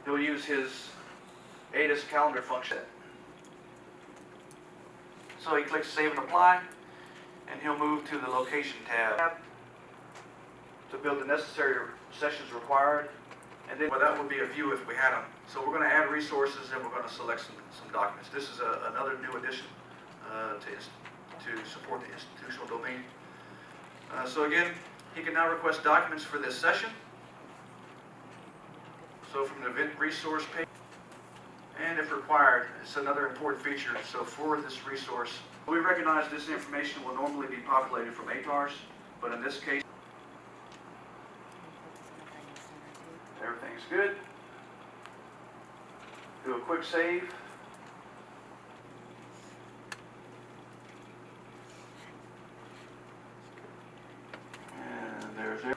he'll use his ATIS calendar function. So he clicks Save and Apply, and he'll move to the Location tab to build the necessary sessions required. And then, well, that would be a view if we had them. So we're going to add resources, and we're going to select some documents. This is another new addition to support the institutional domain. So again, he can now request documents for this session. So from the event resource page, and if required, it's another important feature. So for this resource, we recognize this information will normally be populated from ATARS, but in this case, everything's good. Do a quick save. And there's it.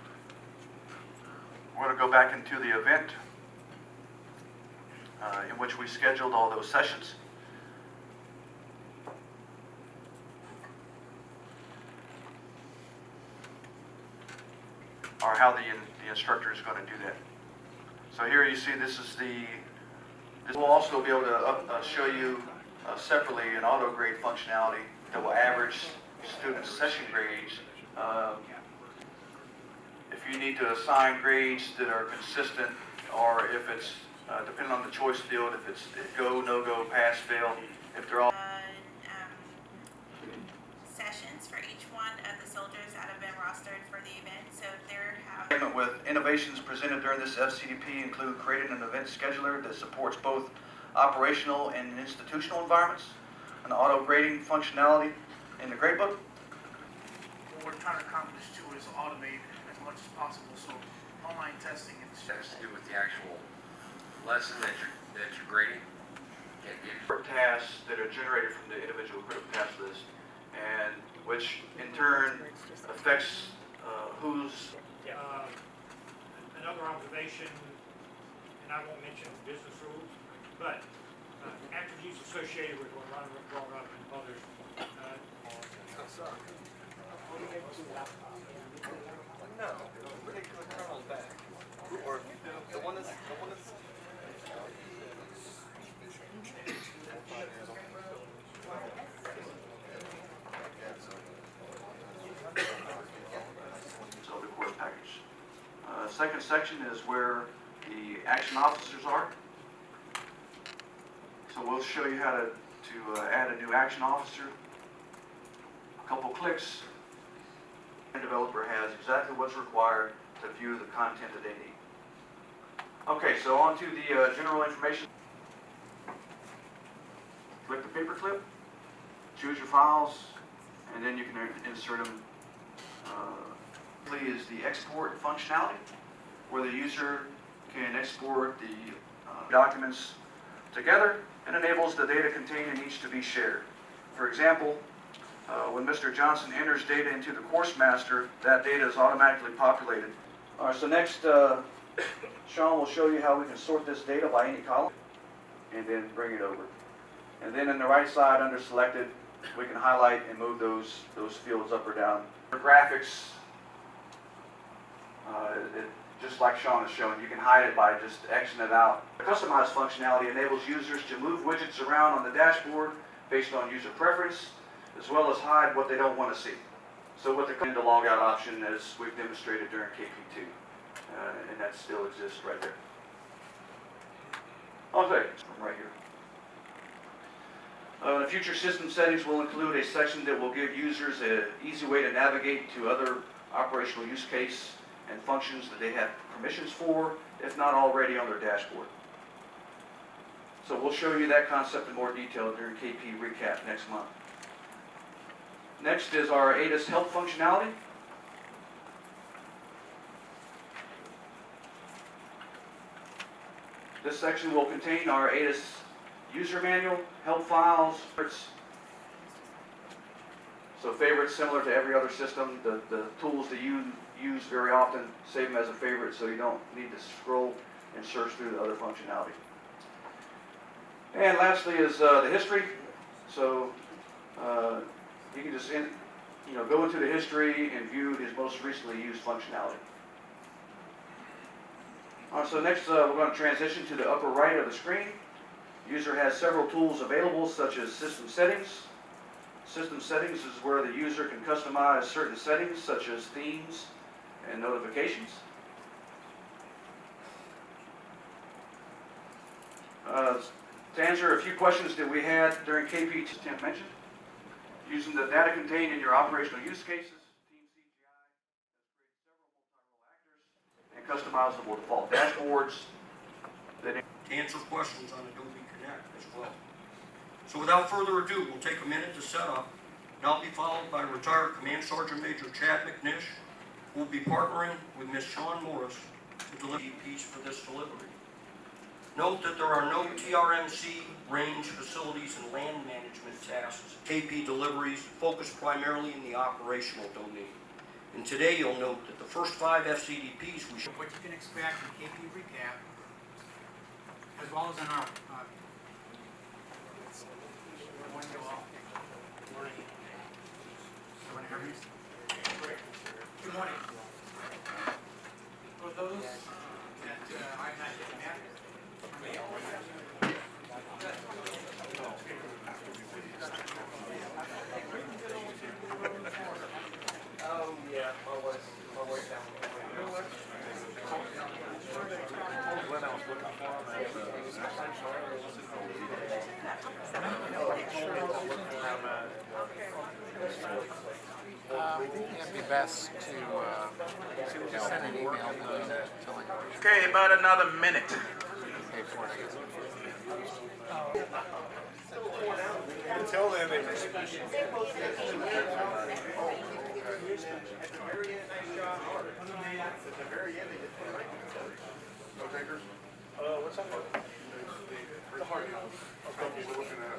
We're going to go back into the event in which we scheduled all those sessions. Or how the instructor is going to do that. So here you see this will also be able to show you separately an auto grade functionality that will average students' session grades. If you need to assign grades that are consistent, or if it's depending on the choice field, if it's go, no go, pass, fail, if they're all sessions for each one of the soldiers that have been rostered for the event. So there have with innovations presented during this FCDP include creating an event scheduler that supports both operational and institutional environments, an auto grading functionality in the gradebook. What we're trying to accomplish too is automate as much as possible, so online testing and has to do with the actual lesson that you're grading. Tasks that are generated from the individual critical task list, and which in turn affects who's. Another observation, and I won't mention business rules, but attributes associated with what Ron brought up and others. No, the kernel back, or the one that's So the course package. Second section is where the action officers are. So we'll show you how to add a new action officer. A couple clicks. The developer has exactly what's required to view the content that they need. Okay, so on to the general information. Click the paperclip, choose your files, and then you can insert them. Is the export functionality, where the user can export the documents together and enables the data contained in each to be shared. For example, when Mr. Johnson enters data into the course master, that data is automatically populated. All right, so next, Sean will show you how we can sort this data by any column and then bring it over. And then in the right side under selected, we can highlight and move those fields up or down. For graphics, just like Sean has shown, you can hide it by just Xing it out. The customized functionality enables users to move widgets around on the dashboard based on user preference, as well as hide what they don't want to see. So with the log out option, as we've demonstrated during KP2, and that still exists right there. Okay, right here. The future system settings will include a section that will give users an easy way to navigate to other operational use case and functions that they have permissions for, if not already on their dashboard. So we'll show you that concept in more detail during KP Recap next month. Next is our ATIS help functionality. This section will contain our ATIS user manual, help files, so favorites similar to every other system. The tools that you use very often, save them as a favorite so you don't need to scroll and search through the other functionality. And lastly is the history. So you can just go into the history and view his most recently used functionality. So next, we're going to transition to the upper right of the screen. User has several tools available, such as system settings. System settings is where the user can customize certain settings, such as themes and notifications. To answer a few questions that we had during KP, Tim mentioned, using the data contained in your operational use cases, Team CGI has created several multi-role actors and customizable default dashboards that to answer questions on Adobe Connect as well. So without further ado, we'll take a minute to set up, and I'll be followed by retired Command Sergeant Major Chad McNish, who will be partnering with Ms. Sean Morris to deliver EPs for this delivery. Note that there are no TRMC, range, facilities, and land management tasks. KP deliveries focus primarily in the operational domain. And today you'll note that the first 5 FCDPs we should What you can expect in KP recap, as well as in our window off. Good morning. For those that I've not yet met, Oh, yeah, my wife's down. I think it'd be best to just send an email telling her okay, about another minute. to pay for it, I guess. Until then, they no takers? What's that? The hard copy. Okay, we're looking at